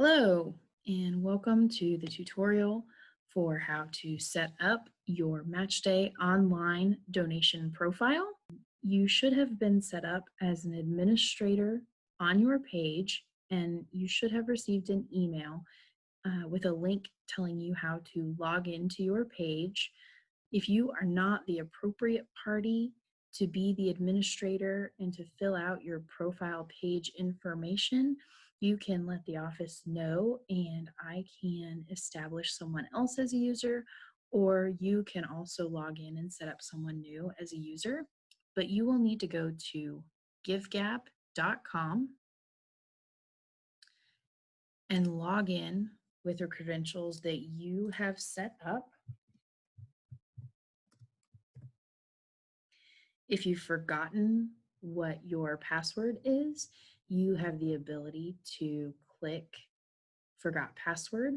Hello, and welcome to the tutorial for how to set up your MatchDay online donation profile. You should have been set up as an administrator on your page, and you should have received an email with a link telling you how to log into your page. If you are not the appropriate party to be the administrator and to fill out your profile page information, you can let the office know and I can establish someone else as a user, or you can also log in and set up someone new as a user. But you will need to go to givegap.com and log in with your credentials that you have set up. If you've forgotten what your password is, you have the ability to click Forgot Password.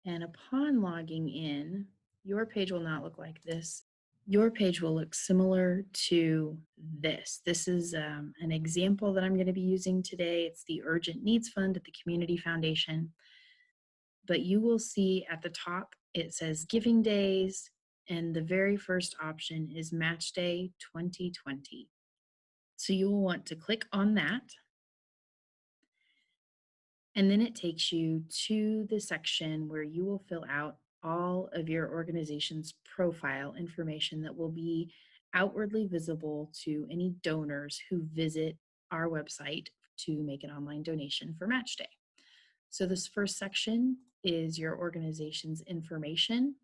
And upon logging in, your page will not look like this. Your page will look similar to this. This is an example that I'm going to be using today. It's the Urgent Needs Fund at the Community Foundation. But you will see at the top, it says Giving Days, and the very first option is Match Day 2020. So you will want to click on that. And then it takes you to the section where you will fill out all of your organization's profile information that will be outwardly visible to any donors who visit our website to make an online donation for Match Day. So this first section is your organization's information.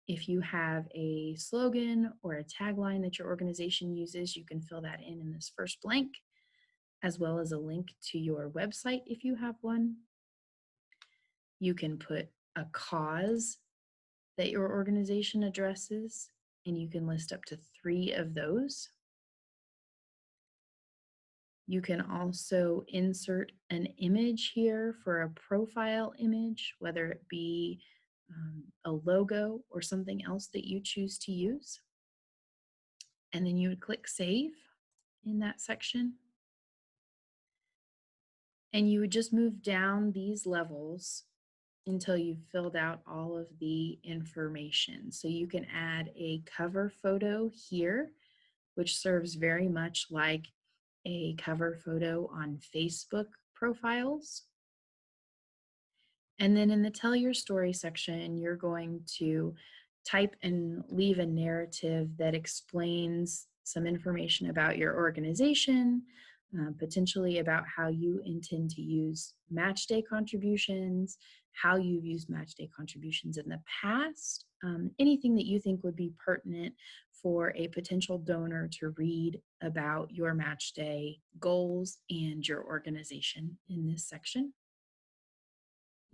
If you have a slogan or a tagline that your organization uses, you can fill that in this first blank, as well as a link to your website if you have one. You can put a cause that your organization addresses, and you can list up to 3 of those. You can also insert an image here for a profile image, whether it be a logo or something else that you choose to use. And then you would click Save in that section. And you would just move down these levels until you've filled out all of the information. So you can add a cover photo here, which serves very much like a cover photo on Facebook profiles. And then in the Tell Your Story section, you're going to type and leave a narrative that explains some information about your organization, potentially about how you intend to use Match Day contributions, how you've used Match Day contributions in the past, anything that you think would be pertinent for a potential donor to read about your Match Day goals and your organization in this section.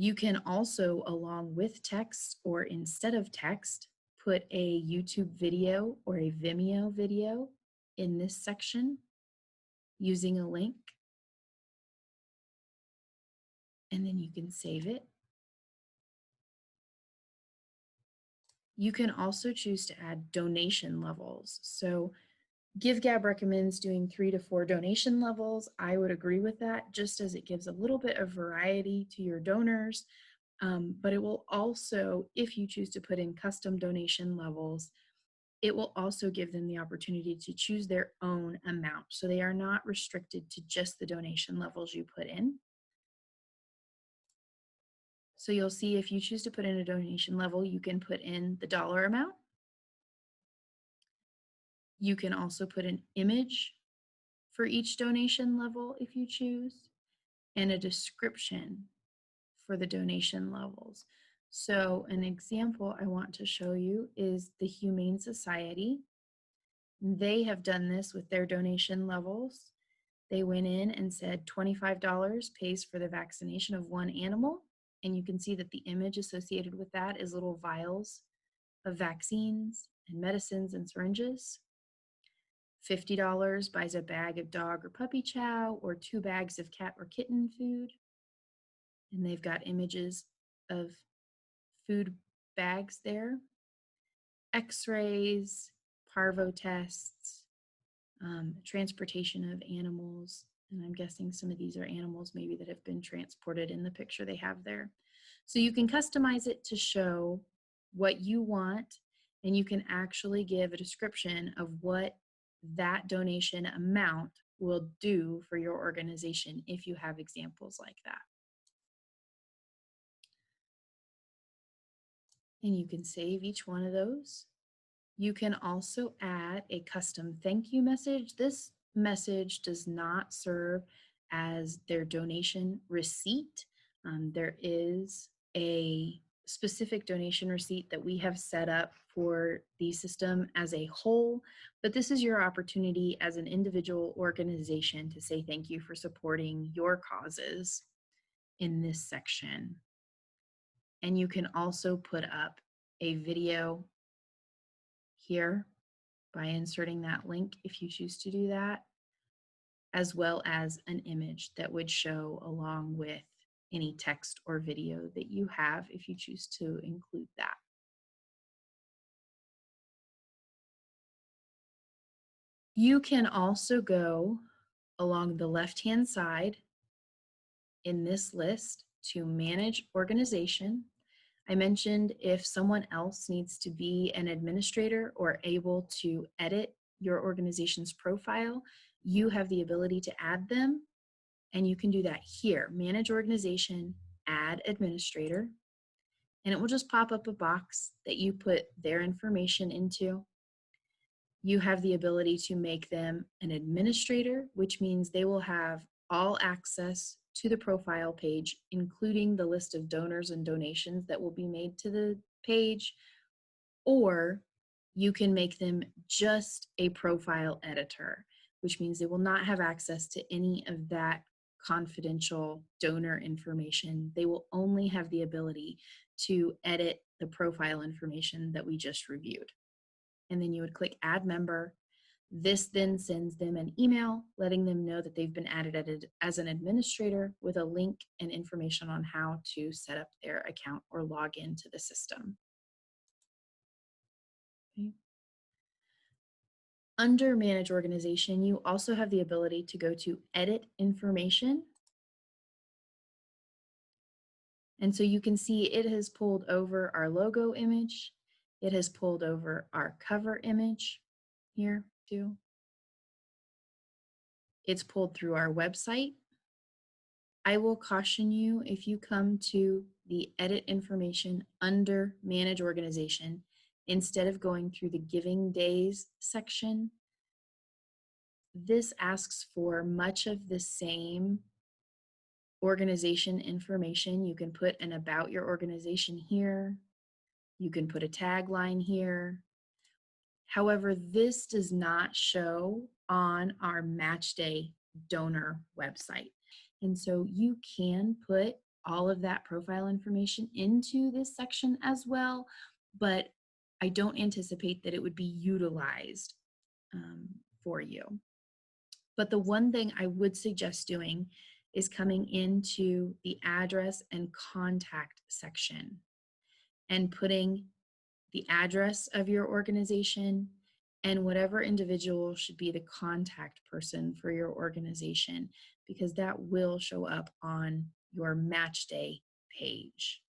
You can also, along with text or instead of text, put a YouTube video or a Vimeo video in this section using a link. And then you can save it. You can also choose to add donation levels. So GiveGab recommends doing 3 to 4 donation levels. I would agree with that, just as it gives a little bit of variety to your donors. But it will also, if you choose to put in custom donation levels, it will also give them the opportunity to choose their own amount. So they are not restricted to just the donation levels you put in. So you'll see if you choose to put in a donation level, you can put in the dollar amount. You can also put an image for each donation level if you choose, and a description for the donation levels. So an example I want to show you is the Humane Society. They have done this with their donation levels. They went in and said $25 pays for the vaccination of 1 animal. And you can see that the image associated with that is little vials of vaccines and medicines and syringes. $50 buys a bag of dog or puppy chow or 2 bags of cat or kitten food. And they've got images of food bags there. X-rays, parvo tests, transportation of animals, And I'm guessing some of these are animals maybe that have been transported in the picture they have there. So you can customize it to show what you want, and you can actually give a description of what that donation amount will do for your organization if you have examples like that. And you can save each one of those. You can also add a custom thank you message. This message does not serve as their donation receipt. There is a specific donation receipt that we have set up for the system as a whole, but this is your opportunity as an individual organization to say thank you for supporting your causes in this section. And you can also put up a video here by inserting that link if you choose to do that, as well as an image that would show along with any text or video that you have if you choose to include that. You can also go along the left-hand side in this list to manage organization. I mentioned if someone else needs to be an administrator or able to edit your organization's profile, you have the ability to add them, and you can do that here. Manage organization, add administrator, and it will just pop up a box that you put their information into. You have the ability to make them an administrator, which means they will have all access to the profile page, including the list of donors and donations that will be made to the page, or you can make them just a profile editor, which means they will not have access to any of that confidential donor information. They will only have the ability to edit the profile information that we just reviewed. And then you would click add member. This then sends them an email letting them know that they've been added as an administrator with a link and information on how to set up their account or log into the system. Okay. Under Manage Organization, you also have the ability to go to Edit Information. And so you can see it has pulled over our logo image. It has pulled over our cover image here too. It's pulled through our website. I will caution you if you come to the Edit Information under Manage Organization, instead of going through the Giving Days section, this asks for much of the same organization information. You can put an about your organization here. You can put a tagline here. However, this does not show on our MatchDay donor website. And so you can put all of that profile information into this section as well, but I don't anticipate that it would be utilized for you. But the one thing I would suggest doing is coming into the address and contact section and putting the address of your organization and whatever individual should be the contact person for your organization, because that will show up on your MatchDay page.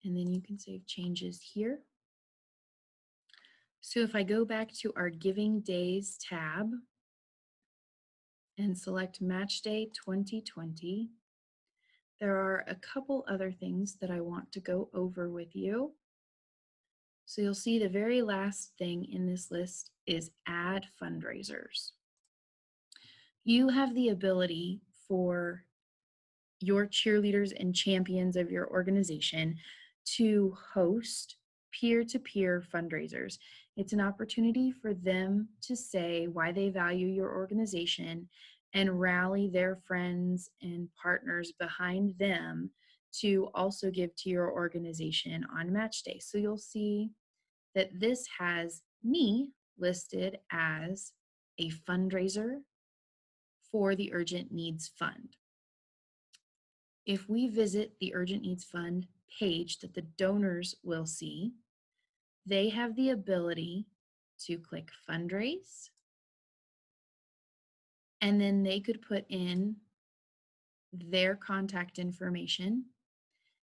And then you can save changes here. So if I go back to our Giving Days tab and select MatchDay 2020, there are a couple other things that I want to go over with you. So you'll see the very last thing in this list is add fundraisers. You have the ability for your cheerleaders and champions of your organization to host peer-to-peer fundraisers. It's an opportunity for them to say why they value your organization and rally their friends and partners behind them to also give to your organization on match day. So you'll see that this has me listed as a fundraiser for the Urgent Needs Fund. If we visit the Urgent Needs Fund page that the donors will see, they have the ability to click fundraise, And then they could put in their contact information.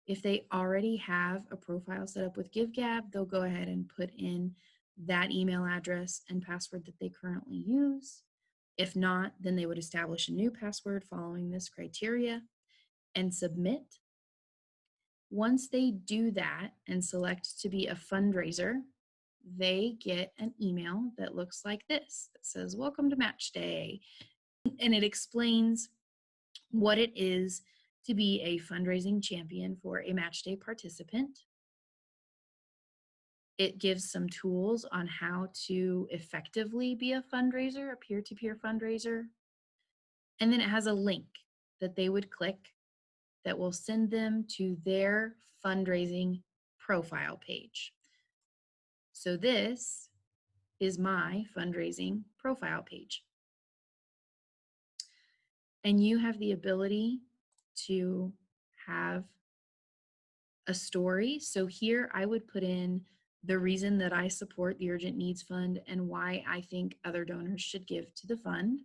If they already have a profile set up with GiveGab, they'll go ahead and put in that email address and password that they currently use. If not, then they would establish a new password following this criteria and submit. Once they do that and select to be a fundraiser, they get an email that looks like this that says, "Welcome to MatchDay." And it explains what it is to be a fundraising champion for a MatchDay participant. It gives some tools on how to effectively be a fundraiser, a peer-to-peer fundraiser. And then it has a link that they would click that will send them to their fundraising profile page. So this is my fundraising profile page. And you have the ability to have a story. So here I would put in the reason that I support the Urgent Needs Fund and why I think other donors should give to the fund.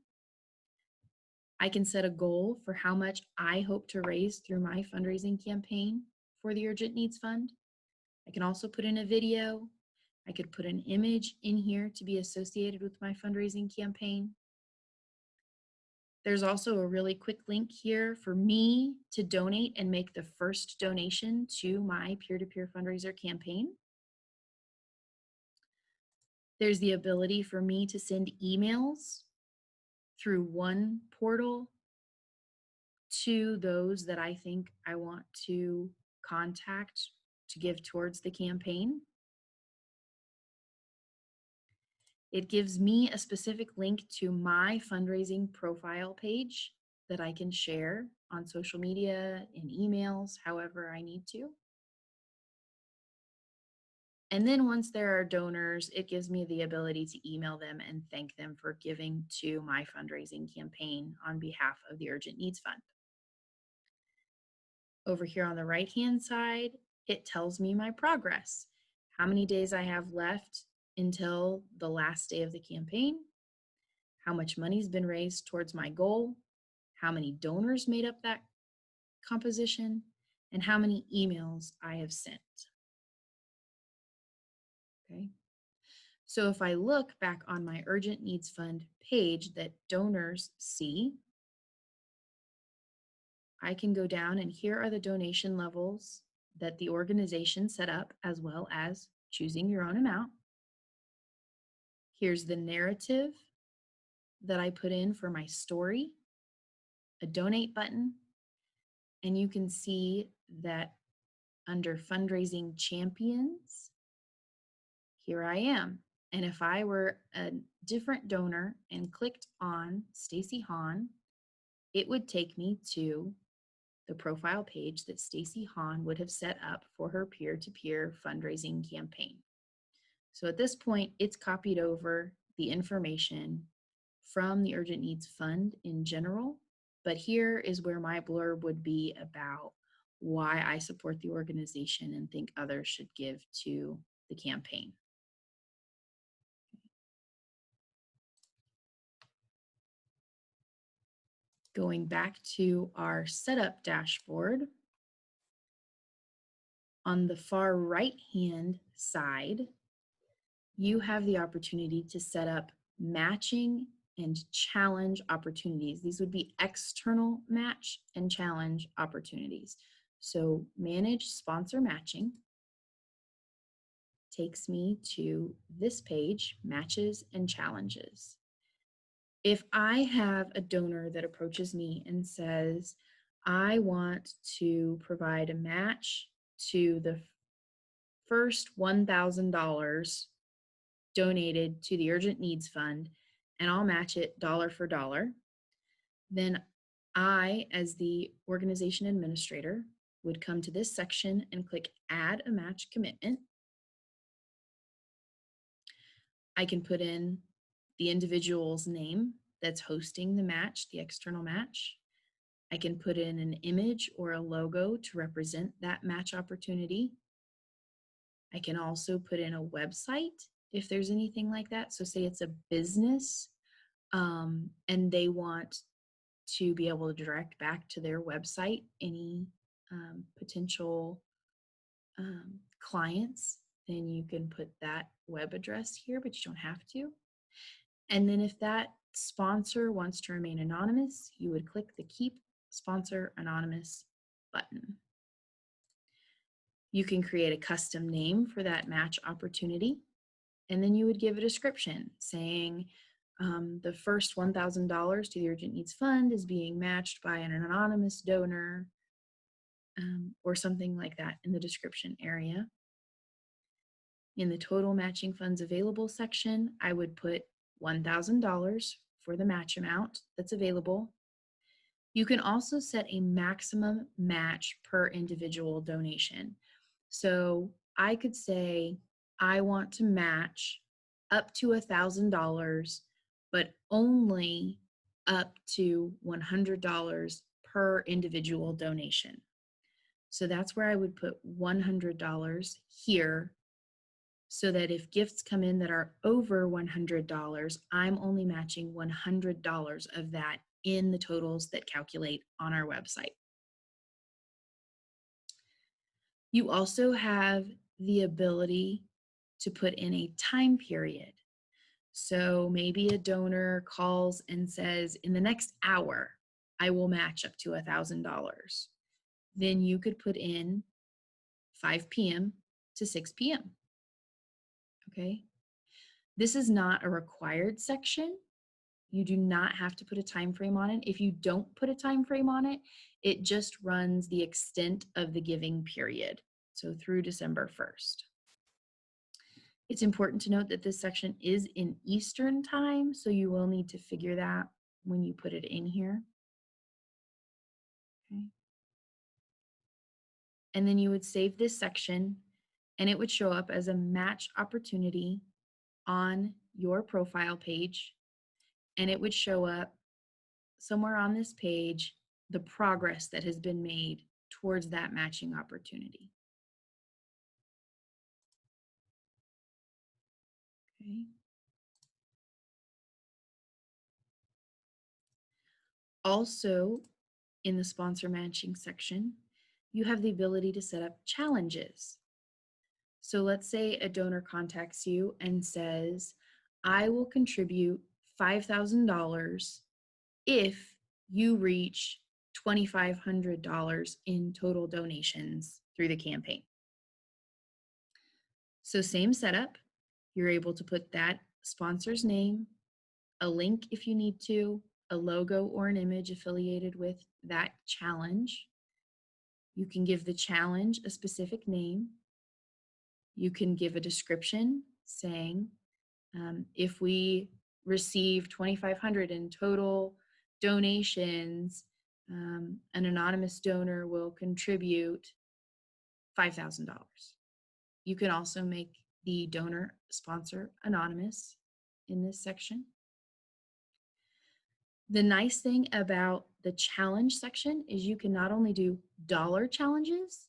I can set a goal for how much I hope to raise through my fundraising campaign for the Urgent Needs Fund. I can also put in a video. I could put an image in here to be associated with my fundraising campaign. There's also a really quick link here for me to donate and make the first donation to my peer-to-peer fundraiser campaign. There's the ability for me to send emails through one portal to those that I think I want to contact to give towards the campaign. It gives me a specific link to my fundraising profile page that I can share on social media, in emails, however I need to. And then once there are donors, it gives me the ability to email them and thank them for giving to my fundraising campaign on behalf of the Urgent Needs Fund. Over here on the right-hand side, it tells me my progress, how many days I have left until the last day of the campaign, how much money's been raised towards my goal, how many donors made up that composition, and how many emails I have sent. Okay. So if I look back on my Urgent Needs Fund page that donors see, I can go down and here are the donation levels that the organization set up, as well as choosing your own amount. Here's the narrative that I put in for my story, a donate button, and you can see that under fundraising champions, here I am. And if I were a different donor and clicked on Stacy Hahn, it would take me to the profile page that Stacy Hahn would have set up for her peer-to-peer fundraising campaign. So at this point, it's copied over the information from the Urgent Needs Fund in general, but here is where my blurb would be about why I support the organization and think others should give to the campaign. Going back to our setup dashboard, on the far right-hand side, you have the opportunity to set up matching and challenge opportunities. These would be external match and challenge opportunities. So manage sponsor matching takes me to this page, matches and challenges. If I have a donor that approaches me and says, I want to provide a match to the first $1,000 donated to the Urgent Needs Fund, and I'll match it dollar for dollar, then I, as the organization administrator, would come to this section and click Add a Match Commitment. I can put in the individual's name that's hosting the match, the external match. I can put in an image or a logo to represent that match opportunity. I can also put in a website if there's anything like that. So say it's a business, and they want to be able to direct back to their website any potential clients, then you can put that web address here, but you don't have to. And then if that sponsor wants to remain anonymous, you would click the Keep Sponsor Anonymous button. You can create a custom name for that match opportunity, and then you would give a description saying the first $1,000 to the Urgent Needs Fund is being matched by an anonymous donor, or something like that in the description area. In the total matching funds available section, I would put $1,000 for the match amount that's available. You can also set a maximum match per individual donation. So I could say, I want to match up to $1,000, but only up to $100 per individual donation. So that's where I would put $100 here, so that if gifts come in that are over $100, I'm only matching $100 of that in the totals that calculate on our website. You also have the ability to put in a time period. So maybe a donor calls and says, in the next hour, I will match up to $1,000. Then you could put in 5 p.m. to 6 p.m. Okay. This is not a required section. You do not have to put a time frame on it. If you don't put a time frame on it, it just runs the extent of the giving period, so through December 1st. It's important to note that this section is in Eastern time, so you will need to figure that when you put it in here. Okay. And then you would save this section, and it would show up as a match opportunity on your profile page, and it would show up somewhere on this page the progress that has been made towards that matching opportunity. Okay. Also, in the sponsor matching section, you have the ability to set up challenges. So let's say a donor contacts you and says, I will contribute $5,000 if you reach $2,500 in total donations through the campaign. So same setup, you're able to put that sponsor's name, a link if you need to, a logo or an image affiliated with that challenge. You can give the challenge a specific name. You can give a description saying, if we receive 2,500 in total donations, an anonymous donor will contribute $5,000. You can also make the donor sponsor anonymous in this section. The nice thing about the challenge section is you can not only do dollar challenges,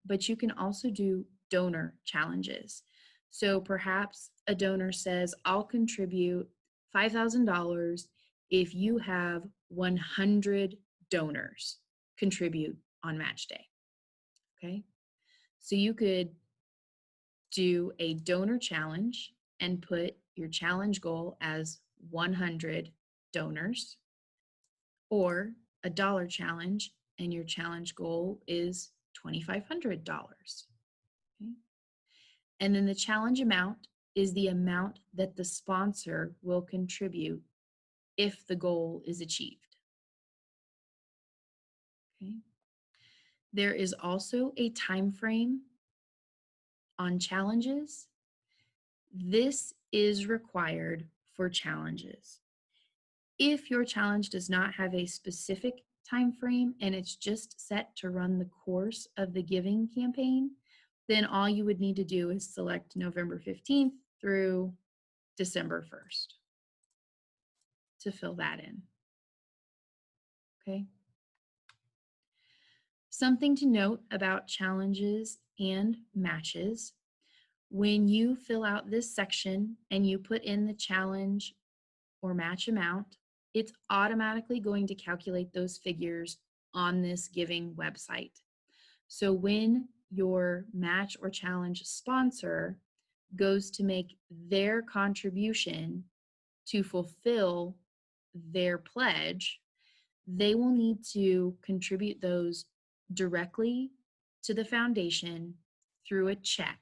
but you can also do donor challenges. So perhaps a donor says, I'll contribute $5,000 if you have 100 donors contribute on match day. Okay. So you could do a donor challenge and put your challenge goal as 100 donors, or a dollar challenge and your challenge goal is $2,500. Okay. And then the challenge amount is the amount that the sponsor will contribute if the goal is achieved. Okay. There is also a time frame on challenges. This is required for challenges. If your challenge does not have a specific time frame and it's just set to run the course of the giving campaign, then all you would need to do is select November 15th through December 1st to fill that in. Okay. Something to note about challenges and matches: when you fill out this section and you put in the challenge or match amount, it's automatically going to calculate those figures on this giving website. So when your match or challenge sponsor goes to make their contribution to fulfill their pledge, they will need to contribute those directly to the foundation through a check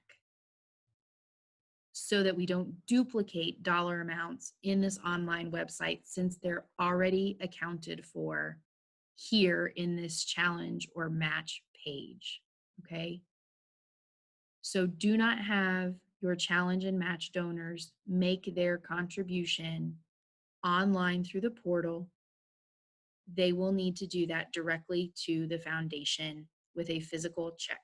so that we don't duplicate dollar amounts in this online website since they're already accounted for here in this challenge or match page. Okay. So do not have your challenge and match donors make their contribution online through the portal. They will need to do that directly to the foundation with a physical check.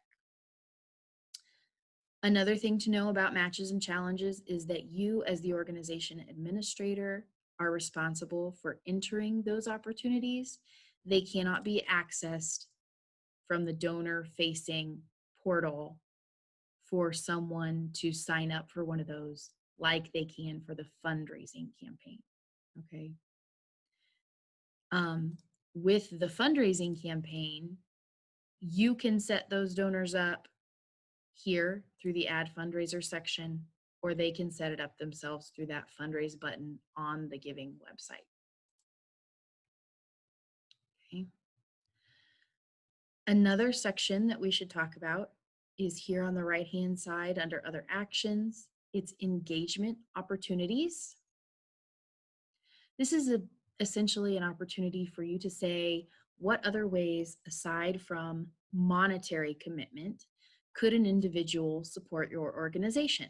Another thing to know about matches and challenges is that you, as the organization administrator, are responsible for entering those opportunities. They cannot be accessed from the donor facing portal for someone to sign up for one of those like they can for the fundraising campaign. Okay. With the fundraising campaign, you can set those donors up here through the add fundraiser section, or they can set it up themselves through that fundraise button on the giving website. Okay. Another section that we should talk about is here on the right-hand side under other actions. It's engagement opportunities. This is essentially an opportunity for you to say, what other ways aside from monetary commitment could an individual support your organization?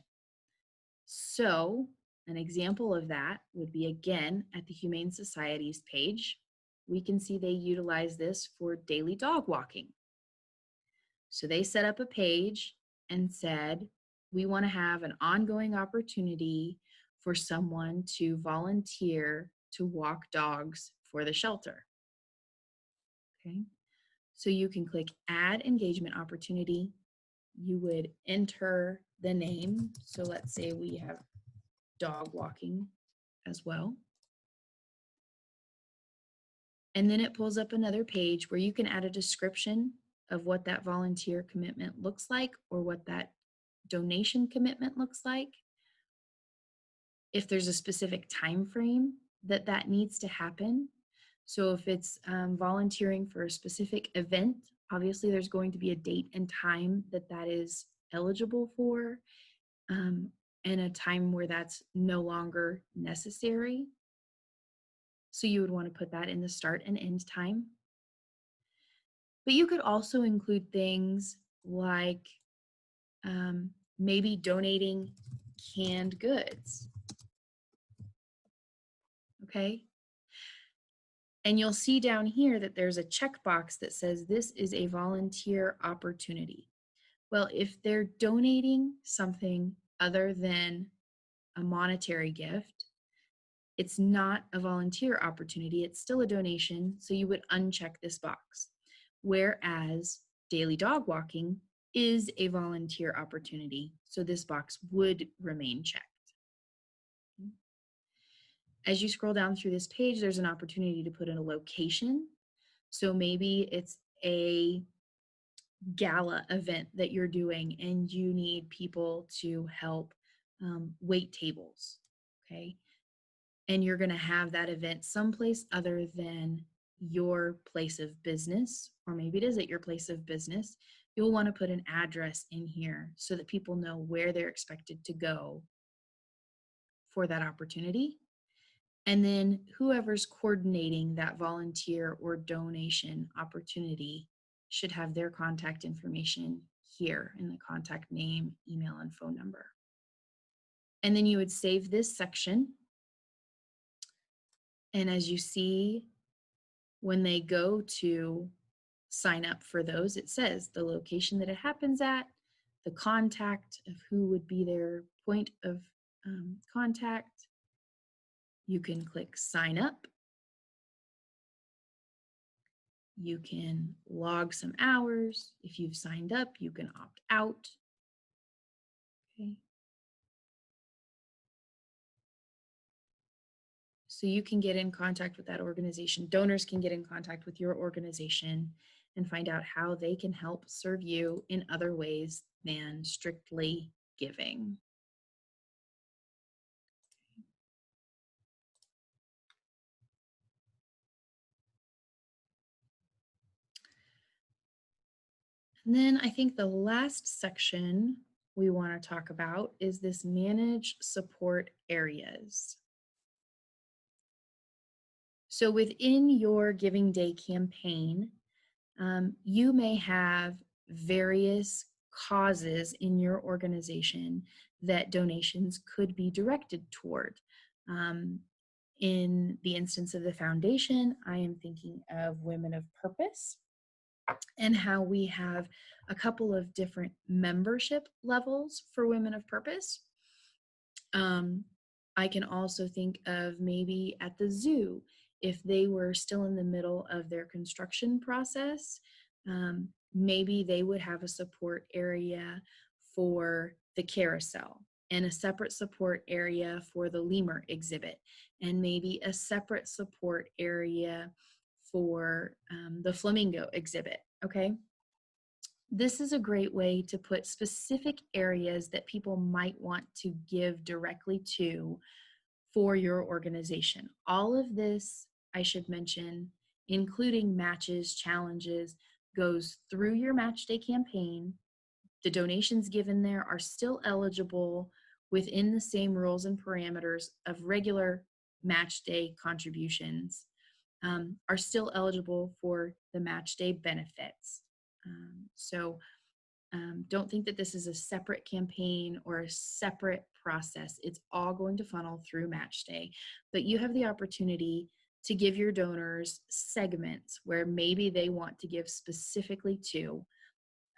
So an example of that would be, again, at the Humane Society's page. We can see they utilize this for daily dog walking. So they set up a page and said, we want to have an ongoing opportunity for someone to volunteer to walk dogs for the shelter. Okay, so you can click add engagement opportunity. You would enter the name. So let's say we have dog walking as well. And then it pulls up another page where you can add a description of what that volunteer commitment looks like or what that donation commitment looks like. If there's a specific time frame that needs to happen. So if it's volunteering for a specific event, obviously there's going to be a date and time that is eligible for, and a time where that's no longer necessary. So you would want to put that in the start and end time. But you could also include things like maybe donating canned goods. Okay. And you'll see down here that there's a checkbox that says this is a volunteer opportunity. Well, if they're donating something other than a monetary gift, it's not a volunteer opportunity, it's still a donation, so you would uncheck this box. Whereas daily dog walking is a volunteer opportunity, so this box would remain checked. As you scroll down through this page, there's an opportunity to put in a location. So maybe it's a gala event that you're doing and you need people to help wait tables, okay? And you're gonna have that event someplace other than your place of business, or maybe it is at your place of business. You'll wanna put an address in here so that people know where they're expected to go for that opportunity. And then whoever's coordinating that volunteer or donation opportunity should have their contact information here in the contact name, email, and phone number. And then you would save this section. And as you see, when they go to sign up for those, it says the location that it happens at, the contact of who would be their point of contact. You can click sign up. You can log some hours. If you've signed up, you can opt out. Okay. So you can get in contact with that organization. Donors can get in contact with your organization and find out how they can help serve you in other ways than strictly giving. And then I think the last section we want to talk about is this manage support areas. So within your Giving Day campaign, you may have various causes in your organization that donations could be directed toward. Um, in the instance of the foundation, I am thinking of Women of Purpose and how we have a couple of different membership levels for Women of Purpose. I can also think of maybe at the zoo, if they were still in the middle of their construction process, maybe they would have a support area for the carousel and a separate support area for the lemur exhibit, and maybe a separate support area for the flamingo exhibit, okay? This is a great way to put specific areas that people might want to give directly to for your organization. All of this, I should mention, including matches, challenges, goes through your Match Day campaign. The donations given there are still eligible within the same rules and parameters of regular Match Day contributions, are still eligible for the Match Day benefits. Don't think that this is a separate campaign or a separate process. It's all going to funnel through Match Day, but you have the opportunity to give your donors segments where maybe they want to give specifically to.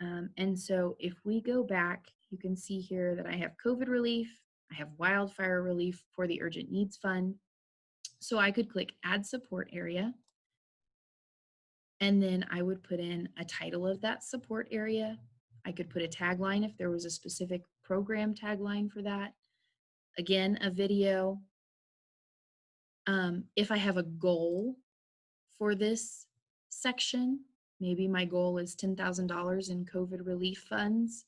And so if we go back, you can see here that I have COVID relief, I have wildfire relief for the Urgent Needs Fund. So I could click Add Support Area, and then I would put in a title of that support area. I could put a tagline if there was a specific program tagline for that. Again, a video. If I have a goal for this section, maybe my goal is $10,000 in COVID relief funds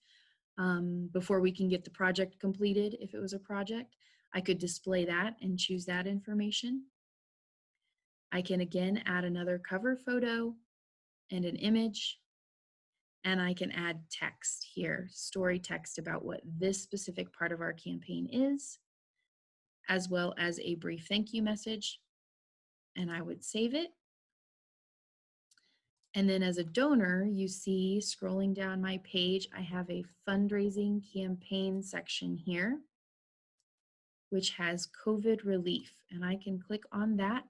before we can get the project completed. If it was a project, I could display that and choose that information. I can again add another cover photo and an image, and I can add text here, story text about what this specific part of our campaign is, as well as a brief thank you message, and I would save it. And then as a donor, you see scrolling down my page, I have a fundraising campaign section here, which has COVID relief, and I can click on that,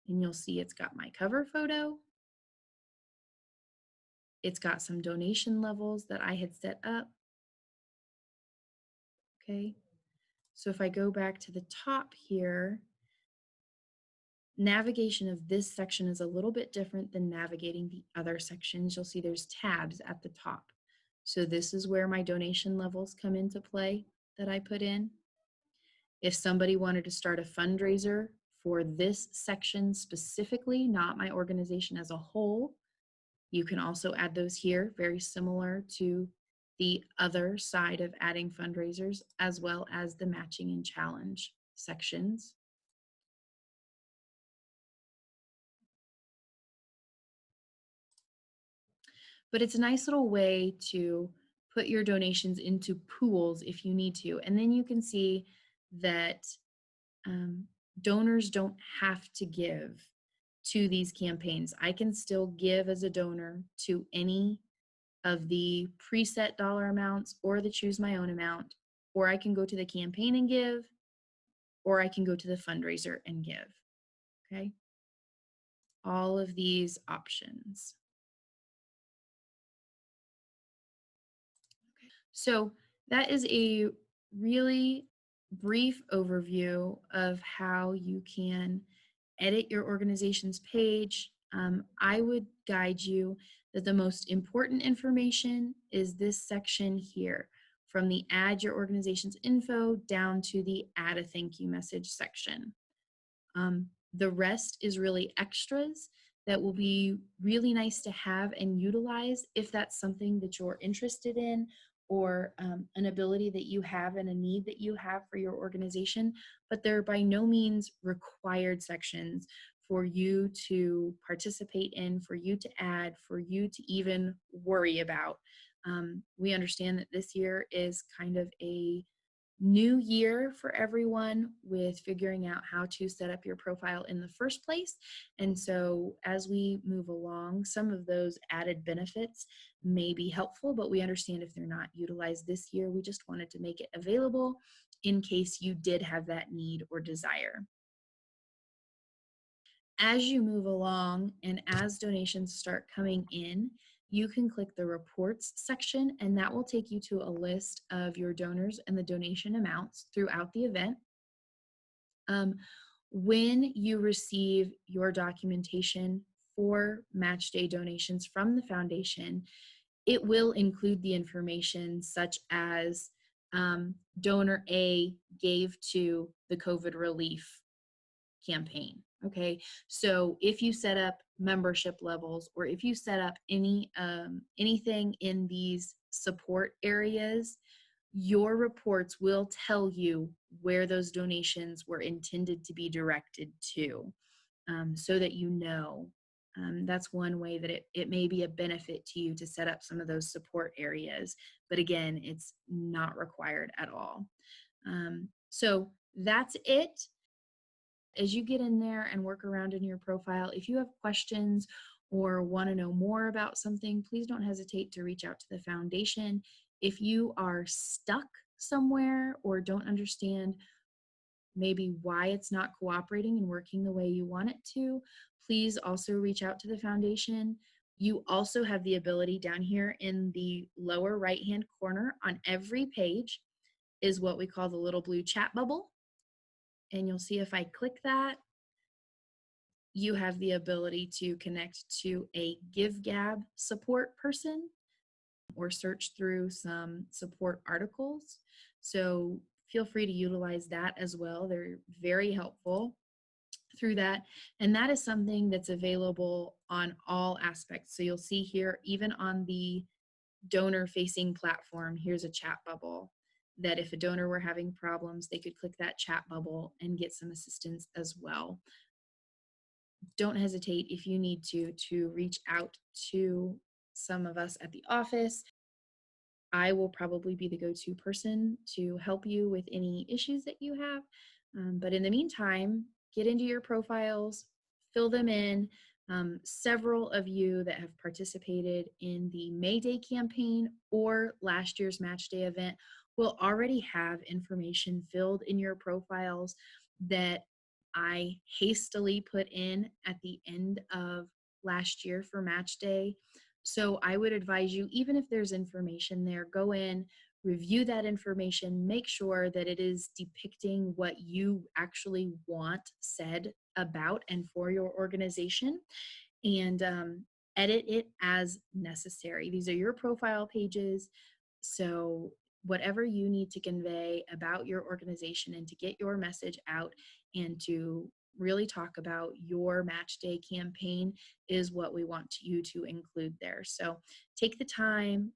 and you'll see it's got my cover photo. It's got some donation levels that I had set up. Okay, so if I go back to the top here, navigation of this section is a little bit different than navigating the other sections. You'll see there's tabs at the top. So this is where my donation levels come into play that I put in. If somebody wanted to start a fundraiser for this section specifically, not my organization as a whole, you can also add those here, very similar to the other side of adding fundraisers, as well as the matching and challenge sections. But it's a nice little way to put your donations into pools if you need to. And then you can see that donors don't have to give to these campaigns. I can still give as a donor to any of the preset dollar amounts or the choose my own amount, or I can go to the campaign and give, or I can go to the fundraiser and give, okay? All of these options. So that is a really brief overview of how you can edit your organization's page. I would guide you that the most important information is this section here, from the add your organization's info down to the add a thank you message section. The rest is really extras that will be really nice to have and utilize if that's something that you're interested in, or an ability that you have and a need that you have for your organization. But they're by no means required sections for you to participate in, for you to add, for you to even worry about. We understand that this year is kind of a new year for everyone with figuring out how to set up your profile in the first place. And so, as we move along, some of those added benefits may be helpful, but we understand if they're not utilized this year. We just wanted to make it available in case you did have that need or desire. As you move along and as donations start coming in, you can click the reports section, and that will take you to a list of your donors and the donation amounts throughout the event. Um, when you receive your documentation for match day donations from the foundation, it will include the information such as donor A gave to the COVID relief campaign. Okay, so if you set up membership levels, or if you set up anything in these support areas, your reports will tell you where those donations were intended to be directed to, so that you know. That's one way that it may be a benefit to you to set up some of those support areas. But again, it's not required at all. So that's it. As you get in there and work around in your profile, if you have questions or want to know more about something, please don't hesitate to reach out to the foundation. If you are stuck somewhere or don't understand maybe why it's not cooperating and working the way you want it to, please also reach out to the foundation. You also have the ability down here in the lower right hand corner on every page is what we call the little blue chat bubble. And you'll see if I click that, you have the ability to connect to a GiveGab support person or search through some support articles. So feel free to utilize that as well. They're very helpful through that. And that is something that's available on all aspects. So you'll see here, even on the donor facing platform, here's a chat bubble that if a donor were having problems, they could click that chat bubble and get some assistance as well. Don't hesitate if you need to reach out to some of us at the office. I will probably be the go-to person to help you with any issues that you have. But in the meantime, get into your profiles, fill them in. Several of you that have participated in the May Day campaign or last year's Match Day event will already have information filled in your profiles that I hastily put in at the end of last year for Match Day. So I would advise you, even if there's information there, go in, review that information, make sure that it is depicting what you actually want said about and for your organization, and edit it as necessary. These are your profile pages. So whatever you need to convey about your organization and to get your message out and to really talk about your match day campaign is what we want you to include there. So take the time,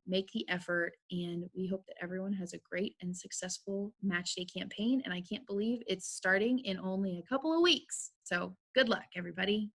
make the effort, and we hope that everyone has a great and successful match day campaign. And I can't believe it's starting in only a couple of weeks. So good luck, everybody.